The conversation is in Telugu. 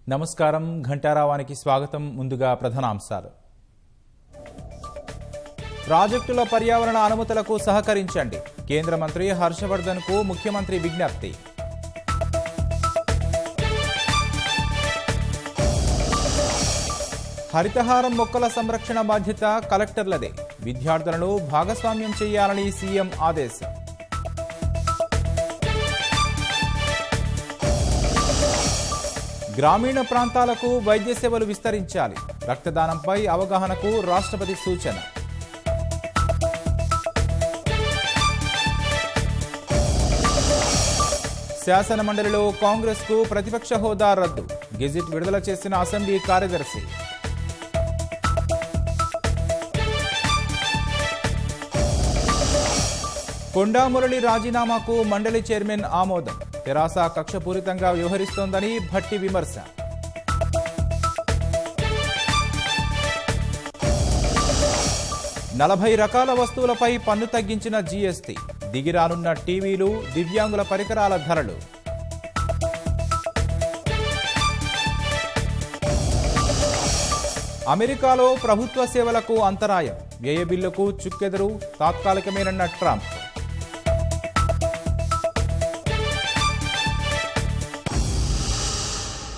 నమస్కారం ఘంటారావానికి స్వాగతం. ముందుగా ప్రధానాంశాలు. ప్రాజెక్టుల పర్యావరణ అనుమతులకు సహకరించండి. కేంద్ర మంత్రి హర్షవర్ధన్కు ముఖ్యమంత్రి విజ్ఞప్తి. హరితహారం మొక్కల సంరక్షణ బాధ్యత కలెక్టర్లదే. విద్యార్థులను భాగస్వామ్యం చేయాలని సీఎం ఆదేశం. గ్రామీణ ప్రాంతాలకు వైద్య సేవలు విస్తరించాలి. రక్తదానంపై అవగాహనకు రాష్ట్రపతి సూచన. శాసనమండలిలో కాంగ్రెస్కు ప్రతిపక్ష హోదా రద్దు. గెజిట్ విడుదల చేసిన అసెంబ్లీ కార్యదర్శి. కొండా మురళి రాజీనామాకు మండలి చైర్మన్ ఆమోదం. తెరాస కక్షపూరితంగా వ్యవహరిస్తోందని భట్టి విమర్శ. నలభై రకాల వస్తువులపై పన్ను తగ్గించిన జీఎస్టీ. దిగిరానున్న టీవీలు, దివ్యాంగుల పరికరాల ధరలు. అమెరికాలో ప్రభుత్వ సేవలకు అంతరాయం. వ్యయ బిల్లుకు చుక్కెదురు. తాత్కాలికమేనన్న ట్రంప్.